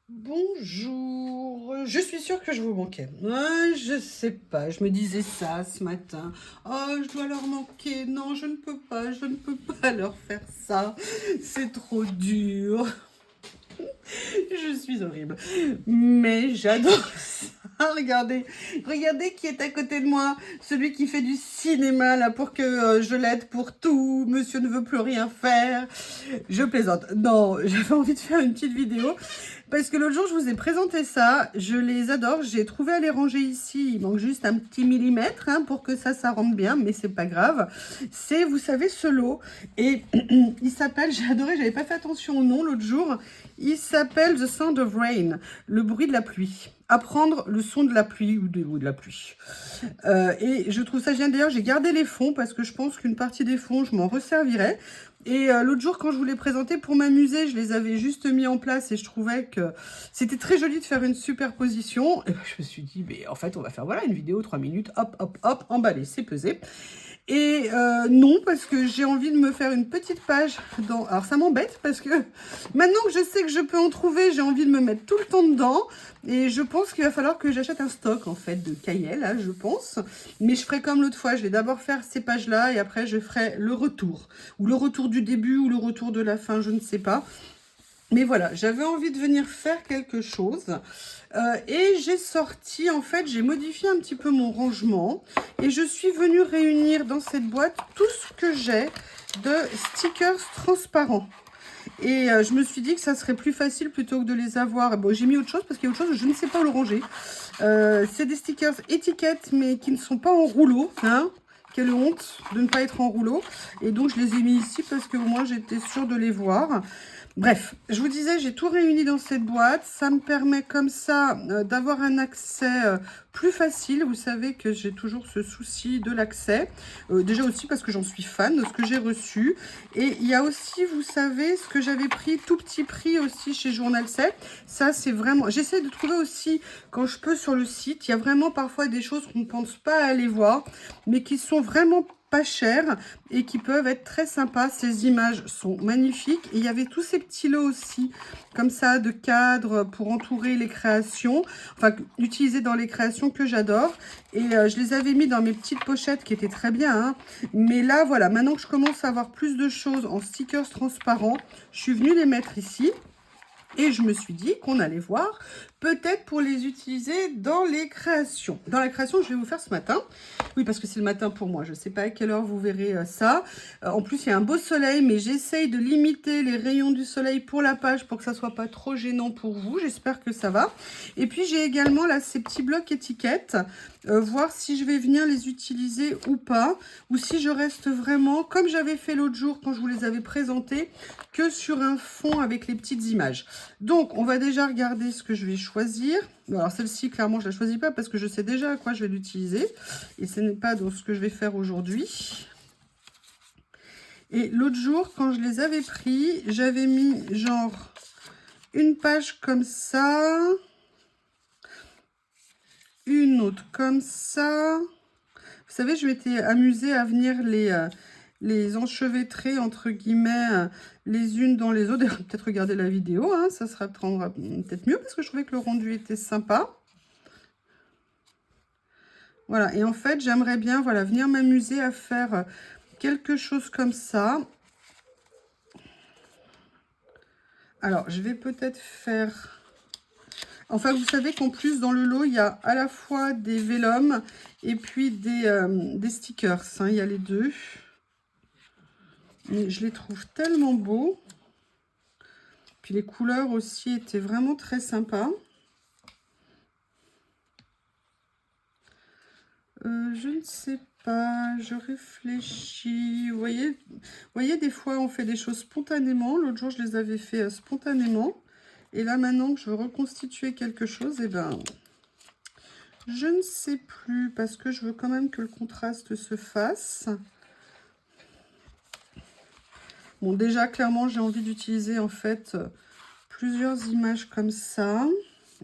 Bonjour, je suis sûre que je vous manquais. Je sais pas, je me disais ça ce matin. Oh, je dois leur manquer. Non, je ne peux pas leur faire ça. C'est trop dur. Je suis horrible. Mais j'adore ça. Regardez, regardez qui est à côté de moi. Celui qui fait du cinéma là pour que je l'aide pour tout. Monsieur ne veut plus rien faire. Je plaisante. Non, j'avais envie de faire une petite vidéo parce que l'autre jour, je vous ai présenté ça. Je les adore. J'ai trouvé à les ranger ici. Il manque juste un petit millimètre hein, pour que ça rentre bien, mais c'est pas grave. C'est, vous savez, ce lot. Et il s'appelle, j'ai adoré, j'avais pas fait attention au nom l'autre jour. Il s'appelle The Sound of Rain, le bruit de la pluie. Apprendre le son de la pluie ou de la pluie. Et je trouve ça génial. D'ailleurs, j'ai gardé les fonds parce que je pense qu'une partie des fonds, je m'en resservirai. Et l'autre jour, quand je vous les présentais pour m'amuser, je les avais juste mis en place et je trouvais que c'était très joli de faire une superposition. Et ben, je me suis dit, mais en fait, on va faire voilà une vidéo 3 minutes, hop, hop, hop, emballé, c'est pesé. Et non, parce que j'ai envie de me faire une petite page dans... Alors ça m'embête parce que maintenant que je sais que je peux en trouver, j'ai envie de me mettre tout le temps dedans. Et je pense qu'il va falloir que j'achète un stock en fait de cahiers là, je pense. Mais je ferai comme l'autre fois, je vais d'abord faire ces pages-là et après je ferai le retour. Ou le retour du début ou le retour de la fin, je ne sais pas. Mais voilà, j'avais envie de venir faire quelque chose. Et j'ai sorti, en fait, j'ai modifié un petit peu mon rangement. Et je suis venue réunir dans cette boîte tout ce que j'ai de stickers transparents. Et je me suis dit que ça serait plus facile plutôt que de les avoir. Bon, j'ai mis autre chose parce qu'il y a autre chose, je ne sais pas où le ranger. C'est des stickers étiquettes, mais qui ne sont pas en rouleau. Hein. Quelle honte de ne pas être en rouleau. Et donc, je les ai mis ici parce que au moins, j'étais sûre de les voir. Bref, je vous disais, j'ai tout réuni dans cette boîte. Ça me permet comme ça d'avoir un accès plus facile. Vous savez que j'ai toujours ce souci de l'accès. Déjà aussi parce que j'en suis fan de ce que j'ai reçu. Et il y a aussi, vous savez, ce que j'avais pris, tout petit prix aussi chez Journal 7. Ça, c'est vraiment... J'essaie de trouver aussi, quand je peux sur le site, il y a vraiment parfois des choses qu'on ne pense pas aller voir, mais qui sont vraiment pas chères et qui peuvent être très sympas. Ces images sont magnifiques. Et il y avait tous ces petits lots aussi, comme ça, de cadres pour entourer les créations, enfin, utilisés dans les créations que j'adore. Et je les avais mis dans mes petites pochettes qui étaient très bien. Hein. Mais là, voilà, maintenant que je commence à avoir plus de choses en stickers transparents, je suis venue les mettre ici. Et je me suis dit qu'on allait voir peut-être pour les utiliser dans les créations. Dans la création, je vais vous faire ce matin. Oui, parce que c'est le matin pour moi. Je ne sais pas à quelle heure vous verrez ça. En plus, il y a un beau soleil, mais j'essaye de limiter les rayons du soleil pour la page pour que ça ne soit pas trop gênant pour vous. J'espère que ça va. Et puis, j'ai également là ces petits blocs étiquettes. Voir si je vais venir les utiliser ou pas. Ou si je reste vraiment, comme j'avais fait l'autre jour quand je vous les avais présentés, que sur un fond avec les petites images. Donc, on va déjà regarder ce que je vais choisir. Alors, celle-ci, clairement, je ne la choisis pas parce que je sais déjà à quoi je vais l'utiliser. Et ce n'est pas dans ce que je vais faire aujourd'hui. Et l'autre jour, quand je les avais pris, j'avais mis genre une page comme ça. Une autre comme ça. Vous savez, je m'étais amusée à venir les enchevêtrer, entre guillemets, les unes dans les autres. Peut-être regarder la vidéo, hein, ça sera peut-être mieux parce que je trouvais que le rendu était sympa. Voilà, et en fait, j'aimerais bien voilà, venir m'amuser à faire quelque chose comme ça. Alors, je vais peut-être faire... Enfin, vous savez qu'en plus, dans le lot, il y a à la fois des vélums et puis des stickers. Hein, il y a les deux. Mais je les trouve tellement beaux. Puis les couleurs aussi étaient vraiment très sympas. Je ne sais pas, je réfléchis. Vous voyez, des fois on fait des choses spontanément. L'autre jour, je les avais fait spontanément. Et là, maintenant que je veux reconstituer quelque chose, eh ben, je ne sais plus parce que je veux quand même que le contraste se fasse. Bon, déjà, clairement, j'ai envie d'utiliser en fait plusieurs images comme ça.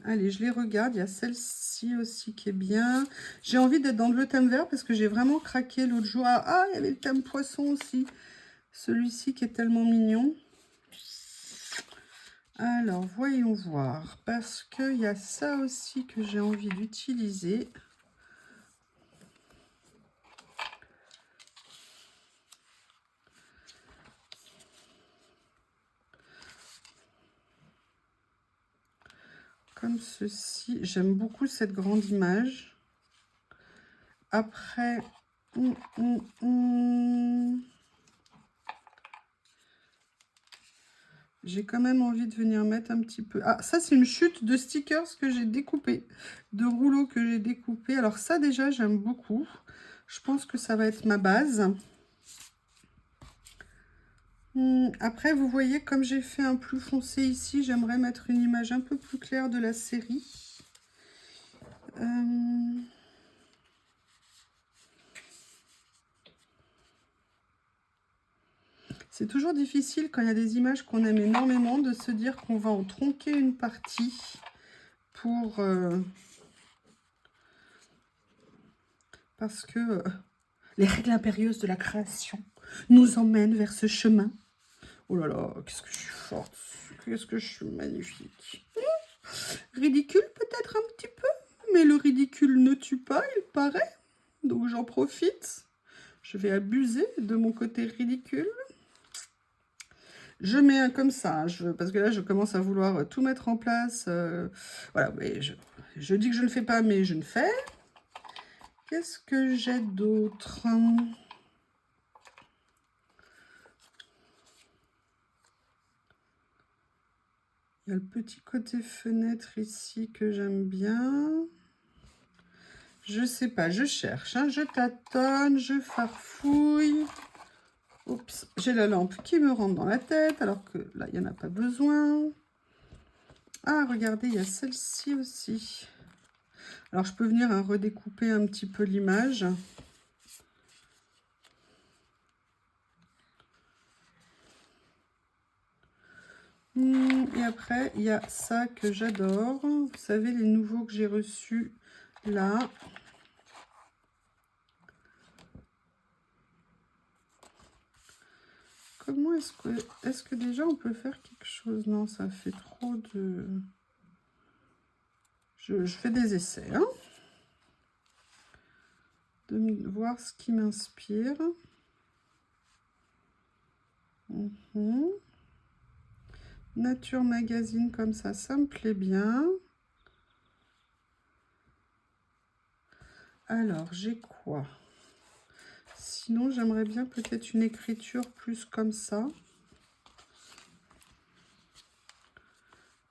Allez, je les regarde. Il y a celle-ci aussi qui est bien. J'ai envie d'être dans le thème vert parce que j'ai vraiment craqué l'autre jour. Ah, il y avait le thème poisson aussi. Celui-ci qui est tellement mignon. Alors, voyons voir, parce qu'il y a ça aussi que j'ai envie d'utiliser. Comme ceci. J'aime beaucoup cette grande image. Après, j'ai quand même envie de venir mettre un petit peu... Ah, ça, c'est une chute de stickers que j'ai découpé, de rouleaux que j'ai découpé. Alors ça, déjà, j'aime beaucoup. Je pense que ça va être ma base. Après, vous voyez, comme j'ai fait un plus foncé ici, j'aimerais mettre une image un peu plus claire de la série. C'est toujours difficile quand il y a des images qu'on aime énormément de se dire qu'on va en tronquer une partie pour... parce que les règles impérieuses de la création nous emmènent vers ce chemin. Oh là là, qu'est-ce que je suis forte, qu'est-ce que je suis magnifique. Ridicule peut-être un petit peu, mais le ridicule ne tue pas, il paraît. Donc j'en profite. Je vais abuser de mon côté ridicule. Je mets un comme ça, parce que là, je commence à vouloir tout mettre en place. Voilà, mais je dis que je ne fais pas, mais je ne fais. Qu'est-ce que j'ai d'autre? Il y a le petit côté fenêtre ici que j'aime bien. Je sais pas, je cherche, hein, je tâtonne, je farfouille. Oups, j'ai la lampe qui me rentre dans la tête, alors que là, il n'y en a pas besoin. Ah, regardez, il y a celle-ci aussi. Alors, je peux venir redécouper un petit peu l'image. Et après, il y a ça que j'adore. Vous savez, les nouveaux que j'ai reçus là. Comment est-ce que déjà on peut faire quelque chose? Non, ça fait trop de... Je fais des essais, hein, de voir ce qui m'inspire. Nature Magazine comme ça me plaît bien. Alors, j'ai quoi? Sinon, j'aimerais bien peut-être une écriture plus comme ça.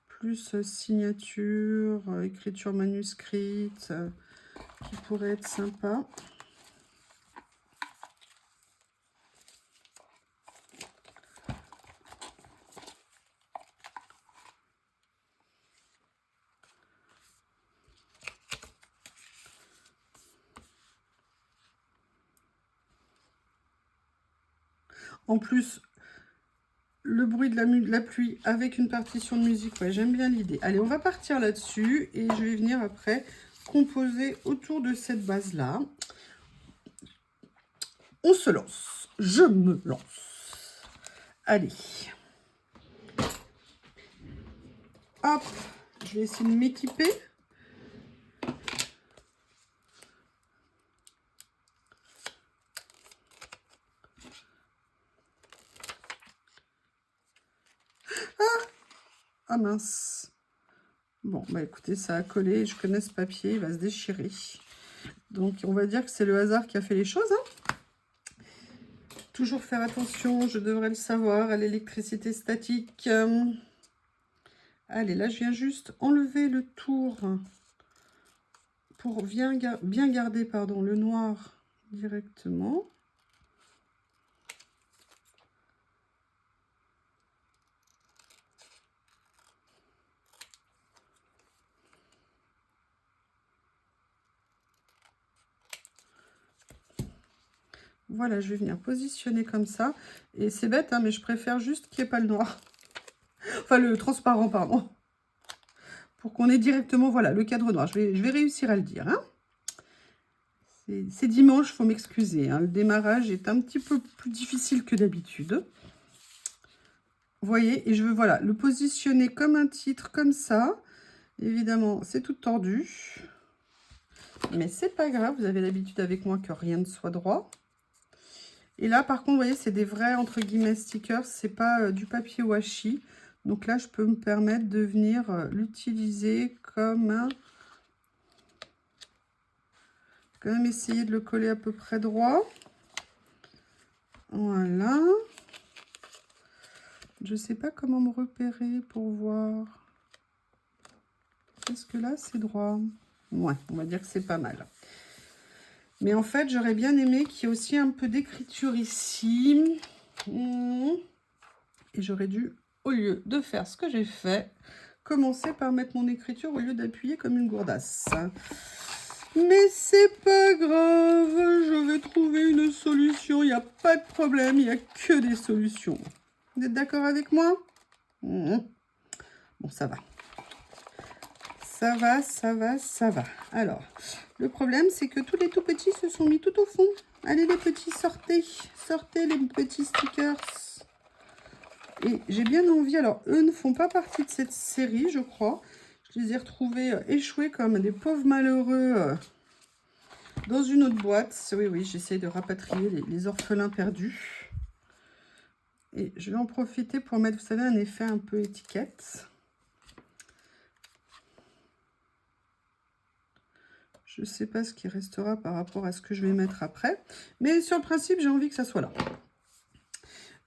Plus signature, écriture manuscrite, qui pourrait être sympa. En plus, le bruit de la pluie avec une partition de musique, ouais, j'aime bien l'idée. Allez, on va partir là-dessus et je vais venir après composer autour de cette base-là. On se lance. Je me lance. Allez. Hop, je vais essayer de m'équiper. Ah mince. Bon, bah écoutez, ça a collé. Je connais ce papier, il va se déchirer. Donc, on va dire que c'est le hasard qui a fait les choses. Hein. Toujours faire attention, je devrais le savoir, à l'électricité statique. Allez, là, je viens juste enlever le tour pour bien garder pardon, le noir directement. Voilà, je vais venir positionner comme ça. Et c'est bête, hein, mais je préfère juste qu'il n'y ait pas le noir. Enfin, le transparent, pardon. Pour qu'on ait directement, voilà, le cadre noir. Je vais réussir à le dire. Hein. C'est dimanche, il faut m'excuser. Hein. Le démarrage est un petit peu plus difficile que d'habitude. Vous voyez, et je veux, voilà, le positionner comme un titre, comme ça. Évidemment, c'est tout tordu. Mais c'est pas grave, vous avez l'habitude avec moi que rien ne soit droit. Et là, par contre, vous voyez, c'est des vrais, entre guillemets, stickers. C'est pas du papier washi. Donc là, je peux me permettre de venir l'utiliser comme un... Quand même essayer de le coller à peu près droit. Voilà. Je sais pas comment me repérer pour voir. Est-ce que là, c'est droit? Ouais, on va dire que c'est pas mal. Mais en fait, j'aurais bien aimé qu'il y ait aussi un peu d'écriture ici. Et j'aurais dû, au lieu de faire ce que j'ai fait, commencer par mettre mon écriture au lieu d'appuyer comme une gourdasse. Mais c'est pas grave, je vais trouver une solution. Il n'y a pas de problème, il n'y a que des solutions. Vous êtes d'accord avec moi? Bon, ça va. Ça va, ça va, ça va. Alors, le problème, c'est que tous les tout petits se sont mis tout au fond. Allez, les petits, sortez. Sortez les petits stickers. Et j'ai bien envie... Alors, eux ne font pas partie de cette série, je crois. Je les ai retrouvés échoués comme des pauvres malheureux dans une autre boîte. Oui, oui, j'essaie de rapatrier les orphelins perdus. Et je vais en profiter pour mettre, vous savez, un effet un peu étiquette. Je ne sais pas ce qui restera par rapport à ce que je vais mettre après. Mais sur le principe, j'ai envie que ça soit là.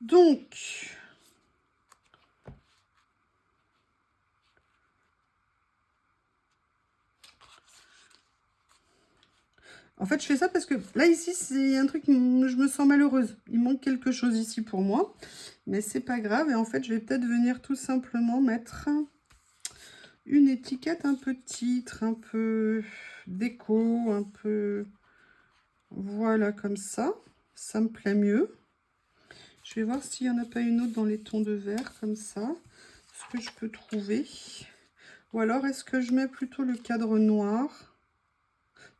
Donc... En fait, je fais ça parce que là, ici, c'est un truc, je me sens malheureuse. Il manque quelque chose ici pour moi. Mais c'est pas grave. Et en fait, je vais peut-être venir tout simplement mettre une étiquette un peu titre, un peu déco, un peu... Voilà, comme ça. Ça me plaît mieux. Je vais voir s'il n'y en a pas une autre dans les tons de vert, comme ça. Ce que je peux trouver. Ou alors, est-ce que je mets plutôt le cadre noir ?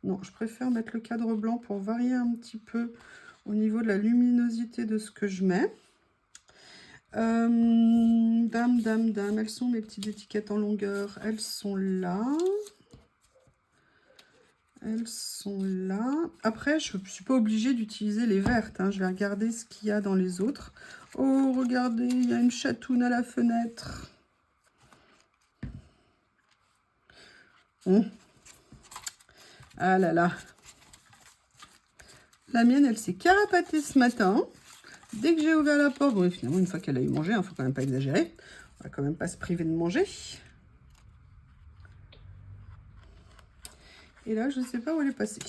Non, je préfère mettre le cadre blanc pour varier un petit peu au niveau de la luminosité de ce que je mets. Dame, elles sont mes petites étiquettes en longueur. Elles sont là. Elles sont là. Après, je ne suis pas obligée d'utiliser les vertes, hein. Je vais regarder ce qu'il y a dans les autres. Oh, regardez, il y a une chatoune à la fenêtre. Ah là là. La mienne, elle s'est carapatée ce matin. Dès que j'ai ouvert la porte, bon, finalement, une fois qu'elle a eu mangé, il ne faut quand même pas exagérer. On va quand même pas se priver de manger. Et là, je ne sais pas où elle est passée.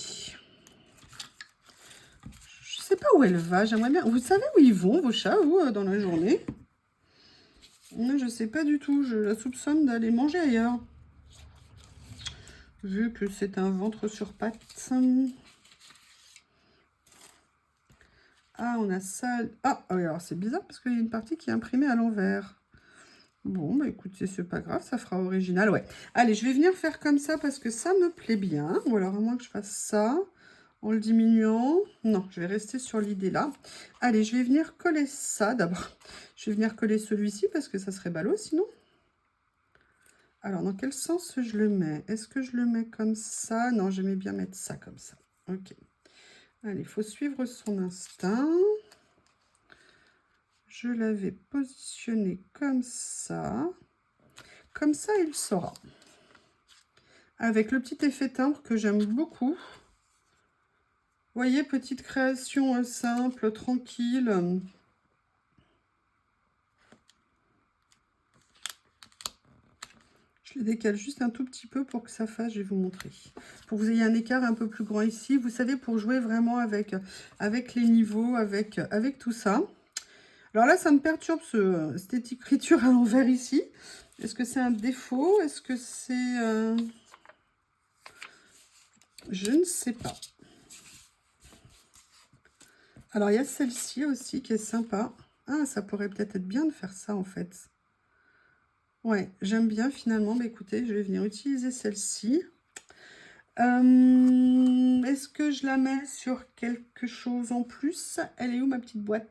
Je ne sais pas où elle va. J'aimerais bien... Vous savez où ils vont, vos chats, vous, dans la journée? Je ne sais pas du tout. Je la soupçonne d'aller manger ailleurs. Vu que c'est un ventre sur pattes. Ah, on a ça. Ah, oui, alors c'est bizarre parce qu'il y a une partie qui est imprimée à l'envers. Bon, bah écoutez, c'est pas grave, ça fera original, ouais. Allez, je vais venir faire comme ça parce que ça me plaît bien. Ou alors, à moins que je fasse ça en le diminuant. Non, je vais rester sur l'idée là. Allez, je vais venir coller ça d'abord. Je vais venir coller celui-ci parce que ça serait ballot sinon. Alors, dans quel sens je le mets? Est-ce que je le mets comme ça? Non, j'aimais bien mettre ça comme ça. Ok. Allez, il faut suivre son instinct. Je l'avais positionné comme ça. Comme ça, il sera. Avec le petit effet timbre que j'aime beaucoup. Vous voyez, petite création simple, tranquille. Je le décale juste un tout petit peu pour que ça fasse, je vais vous montrer. Pour que vous ayez un écart un peu plus grand ici. Vous savez, pour jouer vraiment avec les niveaux, avec tout ça. Alors là, ça me perturbe cette écriture à l'envers ici. Est-ce que c'est un défaut? Est-ce que c'est... Je ne sais pas. Alors, il y a celle-ci aussi qui est sympa. Ah, ça pourrait peut-être être bien de faire ça, en fait. Ouais, j'aime bien, finalement. Mais écoutez, je vais venir utiliser celle-ci. Est-ce que je la mets sur quelque chose en plus? Elle est où, ma petite boîte?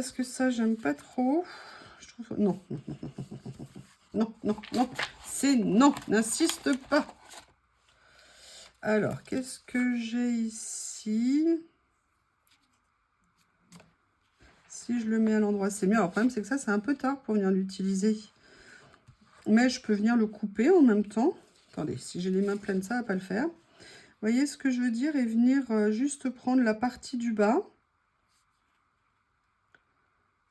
parce que ça, j'aime pas trop. Je trouve... Non, non, non, non, non, non. C'est non, n'insiste pas. Alors, qu'est-ce que j'ai ici? Si je le mets à l'endroit, c'est mieux. Alors, le problème, c'est que ça, c'est un peu tard pour venir l'utiliser. Mais je peux venir le couper en même temps. Attendez, si j'ai les mains pleines, ça va pas le faire. Vous voyez ce que je veux dire? Et venir juste prendre la partie du bas.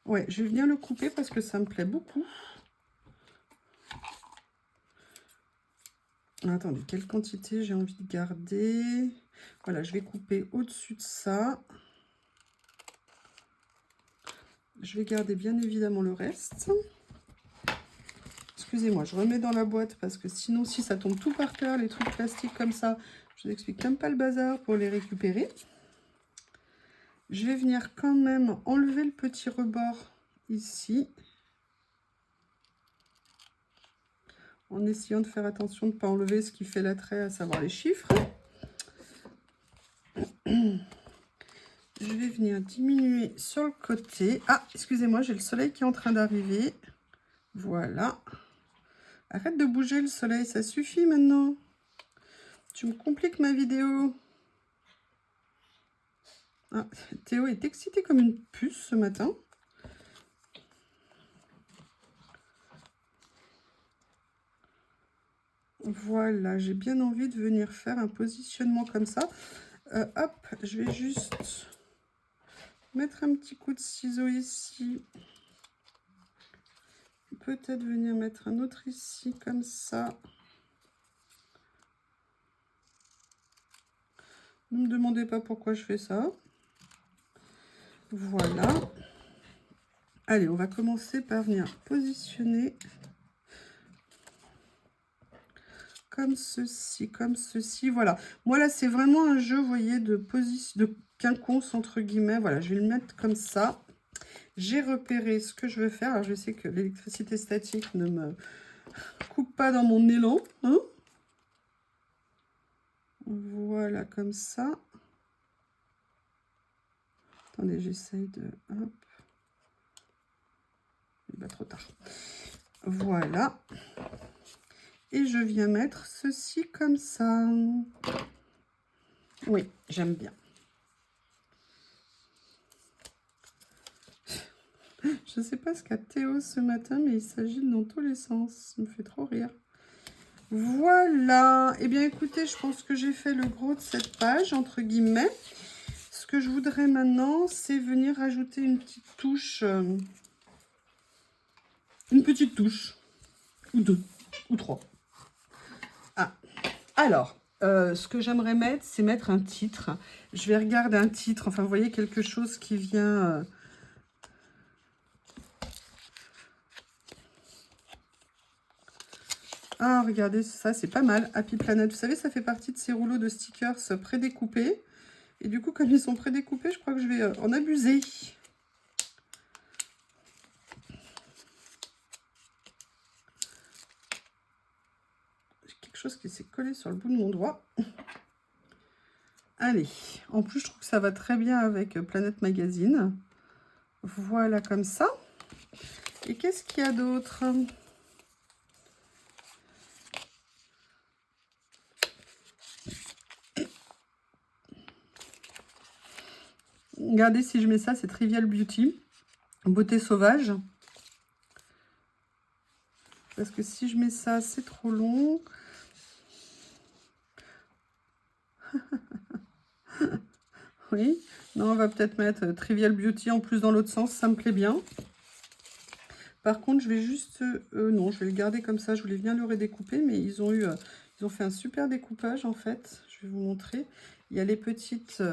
Ouais, je vais venir le couper parce que ça me plaît beaucoup. Attendez, quelle quantité j'ai envie de garder? Voilà, je vais couper au-dessus de ça. Je vais garder bien évidemment le reste. Excusez-moi, je remets dans la boîte parce que sinon, si ça tombe tout par terre, les trucs plastiques comme ça, je vous explique même pas le bazar pour les récupérer. Je vais venir quand même enlever le petit rebord ici. En essayant de faire attention de ne pas enlever ce qui fait l'attrait, à savoir les chiffres. Je vais venir diminuer sur le côté. Ah, excusez-moi, j'ai le soleil qui est en train d'arriver. Voilà. Arrête de bouger le soleil, ça suffit maintenant. Tu me compliques ma vidéo. Ah, Théo est excité comme une puce ce matin. Voilà, j'ai bien envie de venir faire un positionnement comme ça. Hop, je vais juste mettre un petit coup de ciseau ici. Peut-être venir mettre un autre ici, comme ça. Ne me demandez pas pourquoi je fais ça. Voilà. Allez, on va commencer par venir positionner comme ceci, comme ceci. Voilà. Moi, là, c'est vraiment un jeu, vous voyez, de quinconce, entre guillemets. Voilà, je vais le mettre comme ça. J'ai repéré ce que je veux faire. Alors, je sais que l'électricité statique ne me coupe pas dans mon élan. Hein, voilà, comme ça. Attendez, j'essaye de... Hop. Il va trop tard. Voilà. Et je viens mettre ceci comme ça. Oui, j'aime bien. Je ne sais pas ce qu'a Théo ce matin, mais il s'agile dans tous les sens. Ça me fait trop rire. Voilà. Eh bien, écoutez, je pense que j'ai fait le gros de cette page, entre guillemets. Ce que je voudrais maintenant, c'est venir rajouter une petite touche. Une petite touche. Ou deux. Ou trois. Ah. Alors, ce que j'aimerais mettre, c'est mettre un titre. Je vais regarder un titre. Enfin, vous voyez, quelque chose qui vient... Ah, regardez, ça, c'est pas mal. Happy Planet. Vous savez, ça fait partie de ces rouleaux de stickers prédécoupés. Et du coup, comme ils sont prédécoupés, je crois que je vais en abuser. J'ai quelque chose qui s'est collé sur le bout de mon doigt. Allez. En plus, je trouve que ça va très bien avec Planète Magazine. Voilà, comme ça. Et qu'est-ce qu'il y a d'autre ? Regardez, si je mets ça, c'est Trivial Beauty. Beauté sauvage. Parce que si je mets ça, c'est trop long. Oui. Non, on va peut-être mettre Trivial Beauty en plus dans l'autre sens. Ça me plaît bien. Par contre, je vais juste... non, je vais le garder comme ça. Je voulais bien le redécouper, mais ils ont fait un super découpage, en fait. Je vais vous montrer. Il y a les petites...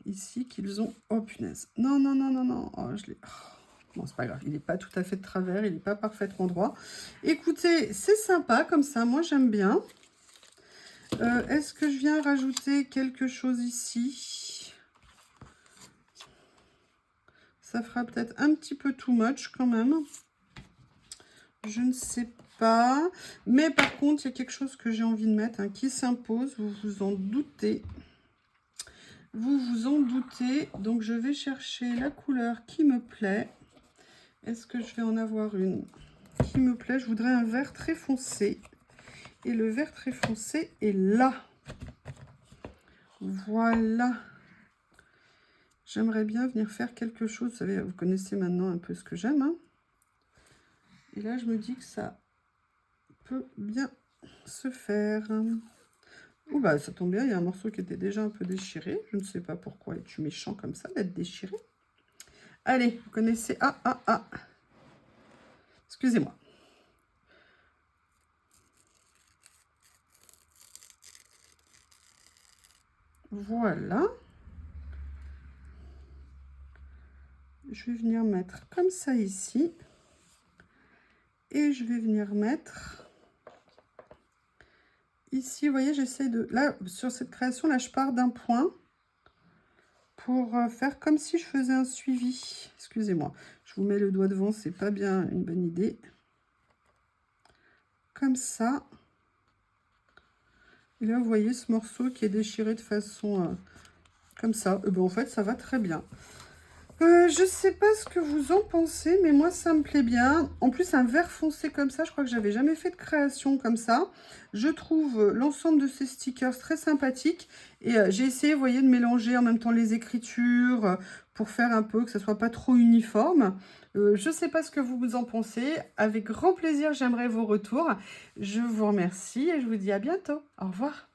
ici, qu'ils ont... Oh, punaise. Non, non, non, non, non. Oh, je l'ai... Oh. Bon, c'est pas grave. Il n'est pas tout à fait de travers. Il n'est pas parfaitement droit. Écoutez, c'est sympa comme ça. Moi, j'aime bien. Est-ce que je viens rajouter quelque chose ici? Ça fera peut-être un petit peu too much quand même. Je ne sais pas. Mais par contre, il y a quelque chose que j'ai envie de mettre, hein, qui s'impose. Vous vous en doutez. Vous vous en doutez, donc je vais chercher la couleur qui me plaît. Est-ce que je vais en avoir une qui me plaît? Je voudrais un vert très foncé. Et le vert très foncé est là. Voilà. J'aimerais bien venir faire quelque chose. Vous savez, vous connaissez maintenant un peu ce que j'aime. Hein. Et là, je me dis que ça peut bien se faire. Ouh, bah, ça tombe bien, il y a un morceau qui était déjà un peu déchiré. Je ne sais pas pourquoi es-tu méchant comme ça d'être déchiré. Allez, vous connaissez... Ah. Excusez-moi. Voilà. Je vais venir mettre comme ça ici. Et je vais venir mettre ici. Vous voyez, j'essaie de... Là, sur cette création, là, je pars d'un point pour faire comme si je faisais un suivi. Excusez-moi. Je vous mets le doigt devant, c'est pas bien une bonne idée. Comme ça. Et là, vous voyez ce morceau qui est déchiré de façon comme ça. Et ben, en fait, ça va très bien. Je sais pas ce que vous en pensez, mais moi, ça me plaît bien. En plus, un vert foncé comme ça, je crois que j'avais jamais fait de création comme ça. Je trouve l'ensemble de ces stickers très sympathiques. Et j'ai essayé, vous voyez, de mélanger en même temps les écritures pour faire un peu que ça soit pas trop uniforme. Je sais pas ce que vous en pensez. Avec grand plaisir, j'aimerais vos retours. Je vous remercie et je vous dis à bientôt. Au revoir.